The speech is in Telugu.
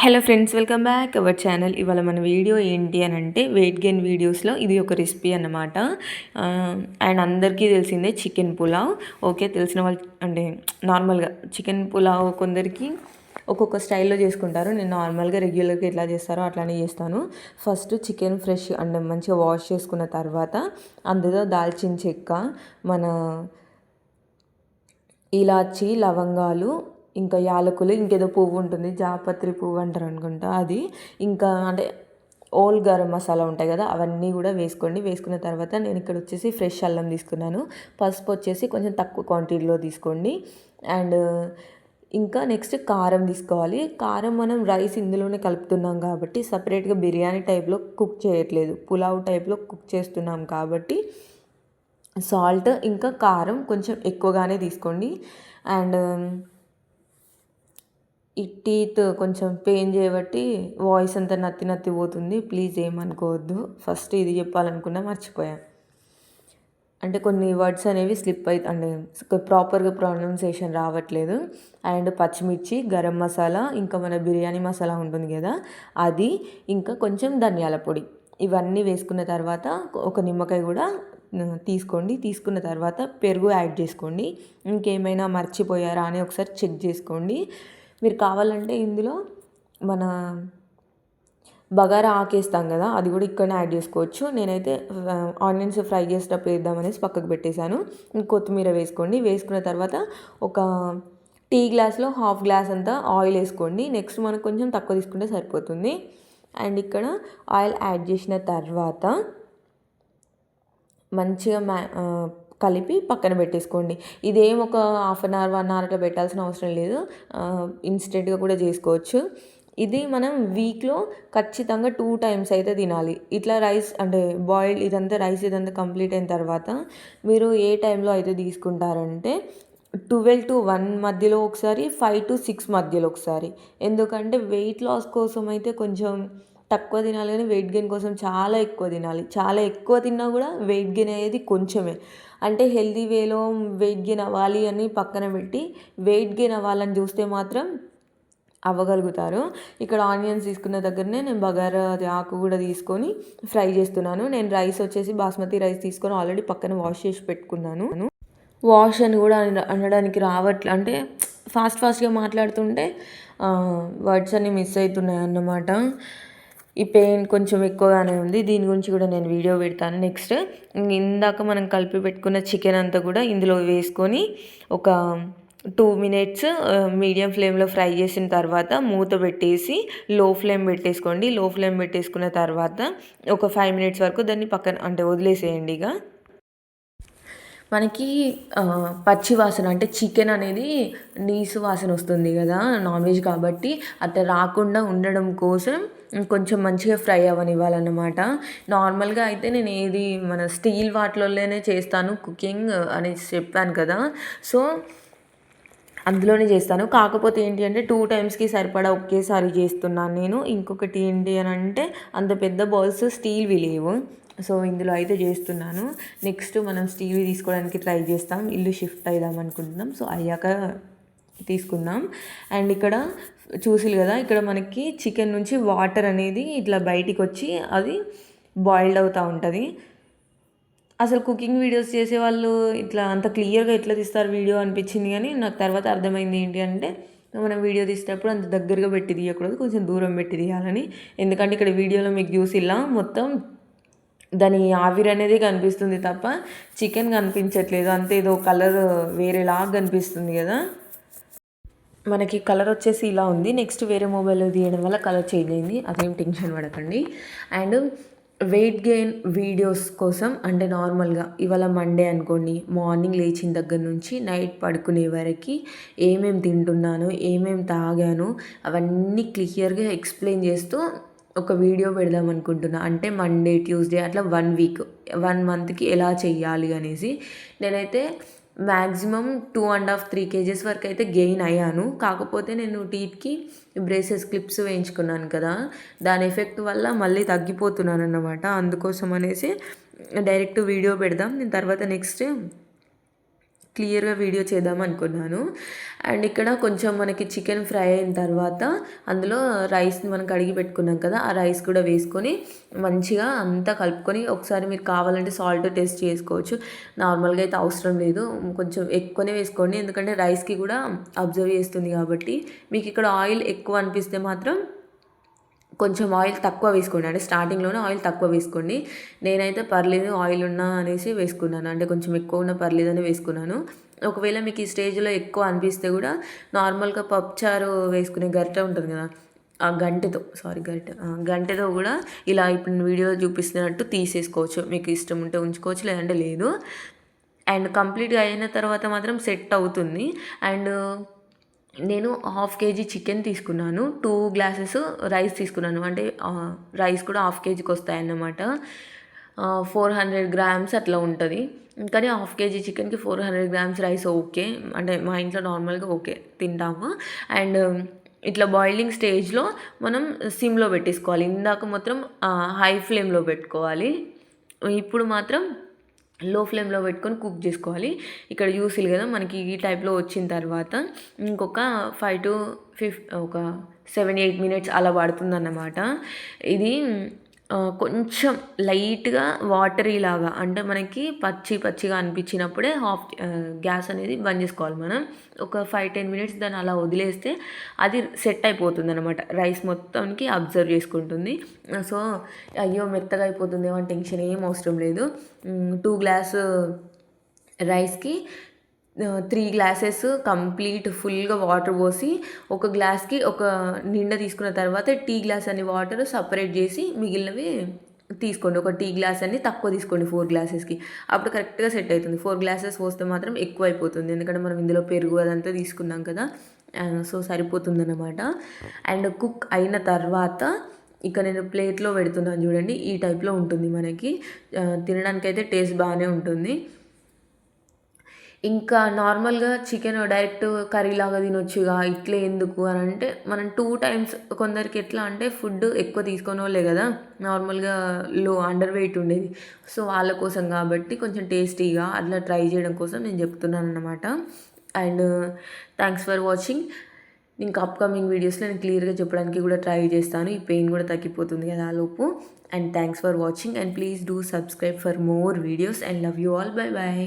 Hello friends, welcome back our channel. ఇవాళ మన వీడియో ఏంటి అని అంటే వెయిట్ గెయిన్ వీడియోస్లో ఇది ఒక రెసిపీ అన్నమాట. అండ్ అందరికీ తెలిసిందే చికెన్ పులావ్. ఓకే, తెలిసిన వాళ్ళు అంటే నార్మల్గా చికెన్ పులావ్ కొందరికి ఒక్కొక్క స్టైల్లో చేసుకుంటారు. నేను నార్మల్గా రెగ్యులర్గా ఎట్లా చేస్తారో అట్లానే చేస్తాను. ఫస్ట్ చికెన్ ఫ్రెష్ అంటే మంచిగా వాష్ చేసుకున్న తర్వాత అందులో దాల్చిన చెక్క, మన ఇలాచి, లవంగాలు, ఇంకా యాలకులు, ఇంకేదో పువ్వు ఉంటుంది, జాపత్రి పువ్వు అంటారు అనుకుంటా అది. ఇంకా అంటే ఓల్ గరం మసాలా ఉంటాయి కదా, అవన్నీ కూడా వేసుకోండి. వేసుకున్న తర్వాత నేను ఇక్కడ వచ్చేసి ఫ్రెష్ అల్లం తీసుకున్నాను. పసుపు వచ్చేసి కొంచెం తక్కువ క్వాంటిటీలో తీసుకోండి. అండ్ ఇంకా నెక్స్ట్ కారం తీసుకోవాలి. కారం మనం రైస్ ఇందులోనే కలుపుతున్నాం కాబట్టి సపరేట్గా బిర్యానీ టైప్లో కుక్ చేయట్లేదు, పులావ్ టైప్లో కుక్ చేస్తున్నాం కాబట్టి సాల్ట్ ఇంకా కారం కొంచెం ఎక్కువగానే తీసుకోండి. అండ్ ఈ టీత్ కొంచెం పెయిన్ చేయబట్టి వాయిస్ అంతా నత్తి నత్తి పోతుంది, ప్లీజ్ ఏమనుకోవద్దు. ఫస్ట్ ఇది చెప్పాలనుకున్నా మర్చిపోయాను. అంటే కొన్ని వర్డ్స్ అనేవి స్లిప్ అంటే ప్రాపర్గా ప్రొనౌన్సియేషన్ రావట్లేదు. అండ్ పచ్చిమిర్చి, గరం మసాలా, ఇంకా మన బిర్యానీ మసాలా ఉంటుంది కదా అది, ఇంకా కొంచెం ధనియాల పొడి, ఇవన్నీ వేసుకున్న తర్వాత ఒక నిమ్మకాయ కూడా తీసుకోండి. తీసుకున్న తర్వాత పెరుగు యాడ్ చేసుకోండి. ఇంకేమైనా మర్చిపోయారా అని ఒకసారి చెక్ చేసుకోండి. మీరు కావాలంటే ఇందులో మన బగారా ఆకేస్తాం కదా, అది కూడా ఇక్కడనే యాడ్ చేసుకోవచ్చు. నేనైతే ఆనియన్స్ ఫ్రై చేసేటప్పుడు వేద్దామనేసి పక్కకు పెట్టేశాను. కొత్తిమీర వేసుకోండి. వేసుకున్న తర్వాత ఒక టీ గ్లాస్లో హాఫ్ గ్లాస్ అంతా ఆయిల్ వేసుకోండి. నెక్స్ట్ మనకు కొంచెం తక్కువ తీసుకుంటే సరిపోతుంది. అండ్ ఇక్కడ ఆయిల్ యాడ్ చేసిన తర్వాత మంచిగా కలిపి పక్కన పెట్టేసుకోండి. ఇదేం ఒక హాఫ్ అన్ అవర్ 1 అవర్ అట్లా పెట్టాల్సిన అవసరం లేదు, ఇన్స్టెంట్గా కూడా చేసుకోవచ్చు. ఇది మనం వీక్లో ఖచ్చితంగా 2 టైమ్స్ అయితే తినాలి. ఇట్లా రైస్ అంటే బాయిల్డ్ ఇదంతా రైస్ ఇదంతా కంప్లీట్ అయిన తర్వాత మీరు ఏ టైంలో అయితే తీసుకుంటారంటే 12 to 1 మధ్యలో ఒకసారి, 5 to 6 మధ్యలో ఒకసారి. ఎందుకంటే వెయిట్ లాస్ కోసం అయితే కొంచెం తక్కువ తినాలి, కానీ వెయిట్ గెయిన్ కోసం చాలా ఎక్కువ తినాలి. చాలా ఎక్కువ తిన్నా కూడా వెయిట్ గెయిన్ అయ్యేది కొంచెమే. అంటే హెల్తీ వేలో వెయిట్ గెయిన్ అవ్వాలి అని పక్కన పెట్టి వెయిట్ గెయిన్ అవ్వాలని చూస్తే మాత్రం అవ్వగలుగుతారు. ఇక్కడ ఆనియన్స్ తీసుకున్న దగ్గరనే నేను బగారా ఆకు కూడా తీసుకొని ఫ్రై చేస్తున్నాను. నేను రైస్ వచ్చేసి బాస్మతి రైస్ తీసుకొని ఆల్రెడీ పక్కన వాష్ చేసి పెట్టుకున్నాను. వాష్ అని కూడా అనడానికి రావట్లే, అంటే ఫాస్ట్గా మాట్లాడుతుంటే వర్డ్స్ అన్నీ మిస్ అవుతున్నాయి అన్నమాట. ఈ పెయిన్ కొంచెం ఎక్కువగానే ఉంది, దీని గురించి కూడా నేను వీడియో పెడతాను నెక్స్ట్. ఇందాక మనం కలిపి పెట్టుకున్న చికెన్ అంతా కూడా ఇందులో వేసుకొని ఒక 2 minutes మీడియం ఫ్లేమ్లో ఫ్రై చేసిన తర్వాత మూత పెట్టేసి లో ఫ్లేమ్ పెట్టేసుకోండి. లో ఫ్లేమ్ పెట్టేసుకున్న తర్వాత ఒక 5 minutes వరకు దాన్ని పక్కన అంటే వదిలేసేయండి. ఇక మనకి పచ్చి వాసన అంటే చికెన్ అనేది నీసు వాసన వస్తుంది కదా నాన్ వెజ్ కాబట్టి, అట్లా రాకుండా ఉండడం కోసం కొంచెం మంచిగా ఫ్రై అవ్వనివ్వాలన్నమాట. నార్మల్గా అయితే నేను ఏది మన స్టీల్ వాటిలోనే చేస్తాను కుకింగ్ అనేసి చెప్పాను కదా, సో అందులోనే చేస్తాను. కాకపోతే ఏంటి అంటే 2 టైమ్స్కి సరిపడా ఒకేసారి చేస్తున్నాను నేను. ఇంకొకటి ఏంటి అని అంటే అంత పెద్ద బౌల్స్ స్టీల్వి లేవు, సో ఇందులో అయితే చేస్తున్నాను. నెక్స్ట్ మనం స్టీల్వి తీసుకోవడానికి ట్రై చేస్తాం, ఇల్లు షిఫ్ట్ అయిదాం అనుకుంటున్నాం, సో అయ్యాక తీసుకుందాం. అండ్ ఇక్కడ చూసిరు కదా, ఇక్కడ మనకి చికెన్ నుంచి వాటర్ అనేది ఇట్లా బయటికి వచ్చి అది బాయిల్డ్ అవుతూ ఉంటుంది. అసలు కుకింగ్ వీడియోస్ చేసేవాళ్ళు ఇట్లా అంత క్లియర్గా ఎట్లా తీస్తారు వీడియో అనిపించింది, కానీ నాకు తర్వాత అర్థమైంది ఏంటి అంటే మనం వీడియో తీసేటప్పుడు అంత దగ్గరగా పెట్టి తీయకూడదు, కొంచెం దూరం పెట్టి తీయాలని. ఎందుకంటే ఇక్కడ వీడియోలో మీకు చూసి ఇలా మొత్తం దాని ఆవిరి అనేది కనిపిస్తుంది తప్ప చికెన్ కనిపించట్లేదు, అంతే ఏదో కలర్ వేరేలాగా కనిపిస్తుంది కదా. మనకి కలర్ వచ్చేసి ఇలా ఉంది. నెక్స్ట్ వేరే మొబైల్లో తీయడం వల్ల కలర్ చేంజ్ అయింది, అదేం టెన్షన్ పడకండి. అండ్ వెయిట్ గెయిన్ వీడియోస్ కోసం అంటే నార్మల్గా ఇవాళ మండే అనుకోండి, మార్నింగ్ లేచిన దగ్గర నుంచి నైట్ పడుకునే వరకు ఏమేమి తింటున్నాను, ఏమేమి తాగాను, అవన్నీ క్లియర్గా ఎక్స్ప్లెయిన్ చేస్తూ ఒక వీడియో పెడదాం అనుకుంటున్నా. అంటే మండే, ట్యూస్డే అట్లా 1 week 1 monthకి ఎలా చెయ్యాలి అనేసి. నేనైతే మ్యాక్సిమం 2.5-3 kgs వరకు అయితే గెయిన్ అయ్యాను. కాకపోతే నేను టీత్కి బ్రేసెస్ క్లిప్స్ వేయించుకున్నాను కదా, దాని ఎఫెక్ట్ వల్ల మళ్ళీ తగ్గిపోతున్నాను అన్నమాట. అందుకోసం అనేసి డైరెక్ట్ వీడియో పెడదాం. నేను తర్వాత నెక్స్ట్ క్లియర్గా వీడియో చేద్దాం అనుకున్నాను. అండ్ ఇక్కడ కొంచెం మనకి చికెన్ ఫ్రై అయిన తర్వాత అందులో రైస్ని మనం కడిగి పెట్టుకున్నాం కదా, ఆ రైస్ కూడా వేసుకొని మంచిగా అంతా కలుపుకొని ఒకసారి మీరు కావాలంటే సాల్ట్ టేస్ట్ చేసుకోవచ్చు. నార్మల్గా అయితే అవసరం లేదు, కొంచెం ఎక్కువనే వేసుకోండి, ఎందుకంటే రైస్కి కూడా అబ్జర్వ్ చేస్తుంది కాబట్టి. మీకు ఇక్కడ ఆయిల్ ఎక్కువ అనిపిస్తే మాత్రం కొంచెం ఆయిల్ తక్కువ వేసుకోండి, అంటే స్టార్టింగ్లోనే ఆయిల్ తక్కువ వేసుకోండి. నేనైతే పర్లేదు ఆయిల్ ఉన్నా అనేసి వేసుకున్నాను, అంటే కొంచెం ఎక్కువ ఉన్న పర్లేదని వేసుకున్నాను. ఒకవేళ మీకు ఈ స్టేజ్లో ఎక్కువ అనిపిస్తే కూడా నార్మల్గా పప్పుచారు వేసుకునే గరిటె ఉంటుంది కదా, ఆ గంటెతో కూడా ఇలా ఇప్పుడు నేను వీడియోలో చూపిస్తున్నట్టు తీసేసుకోవచ్చు. మీకు ఇష్టం ఉంటే ఉంచుకోవచ్చు, లేదంటే లేదు. అండ్ కంప్లీట్గా అయిన తర్వాత మాత్రం సెట్ అవుతుంది. అండ్ నేను 1/2 కేజీ చికెన్ తీసుకున్నాను, 2 గ్లాసెస్ రైస్ తీసుకున్నాను, అంటే రైస్ కూడా 1/2 కేజీకి వస్తాయన్నమాట. 400 గ్రామ్స్ అట్లా ఉంటుంది. కానీ 1/2 కేజీ చికెన్కి 400 గ్రామ్స్ రైస్ ఓకే, అంటే మా ఇంట్లో నార్మల్గా ఓకే తింటాము. అండ్ ఇట్లా బాయిలింగ్ స్టేజ్లో మనం సిమ్లో పెట్టేసుకోవాలి. ఇందాక మాత్రం హై ఫ్లేమ్లో పెట్టుకోవాలి, ఇప్పుడు మాత్రం లో ఫ్లేమ్లో పెట్టుకొని కుక్ చేసుకోవాలి. ఇక్కడ చూసిలు కదా మనకి ఈ టైప్లో వచ్చిన తర్వాత ఇంకొక 7-8 మినిట్స్ అలా పడుతుందన్నమాట. ఇది కొంచెం లైట్గా వాటరీ లాగా, అంటే మనకి పచ్చిగా అనిపించినప్పుడే గ్యాస్ అనేది బంద్ చేసుకోవాలి మనం. ఒక 5-10 మినిట్స్ దాన్ని అలా వదిలేస్తే అది సెట్ అయిపోతుంది అనమాట, రైస్ మొత్తానికి అబ్జర్వ్ చేసుకుంటుంది. సో అయ్యో మెత్తగా అయిపోతుందేమో అని టెన్షన్ ఏం అవసరం లేదు. 2 గ్లాస్ రైస్కి 3 గ్లాసెస్ కంప్లీట్ ఫుల్గా వాటర్ పోసి, ఒక గ్లాస్కి ఒక నిండా తీసుకున్న తర్వాత టీ గ్లాస్ అని వాటర్ సపరేట్ చేసి మిగిలినవి తీసుకోండి. ఒక టీ గ్లాస్ అని తక్కువ తీసుకోండి 4 గ్లాసెస్కి, అప్పుడు కరెక్ట్గా సెట్ అవుతుంది. 4 గ్లాసెస్ పోస్తే మాత్రం ఎక్కువ అయిపోతుంది, ఎందుకంటే మనం ఇందులో పెరుగు అదంతా తీసుకున్నాం కదా, సో సరిపోతుంది అన్నమాట. అండ్ కుక్ అయిన తర్వాత ఇక నేను ప్లేట్లో పెడుతున్నాను చూడండి, ఈ టైప్లో ఉంటుంది మనకి. తినడానికైతే టేస్ట్ బాగానే ఉంటుంది. ఇంకా నార్మల్గా చికెన్ డైరెక్ట్ కర్రీలాగా తినొచ్చుగా, ఇట్లే ఎందుకు అని అంటే, మనం 2 టైమ్స్ కొందరికి ఎట్లా అంటే ఫుడ్ ఎక్కువ తీసుకొని వాళ్ళే కదా నార్మల్గా అండర్ వెయిట్ ఉండేది, సో వాళ్ళ కోసం కాబట్టి కొంచెం టేస్టీగా అట్లా ట్రై చేయడం కోసం నేను చెప్తున్నాను అన్నమాట. And thanks for watching. ఇంకా అప్కమింగ్ వీడియోస్లో నేను క్లియర్గా చెప్పడానికి కూడా ట్రై చేస్తాను, ఈ పెయిన్ కూడా తగ్గిపోతుంది కదా ఆ లోపు. And thanks for watching, and please do subscribe for more videos, and love you all. Bye bye.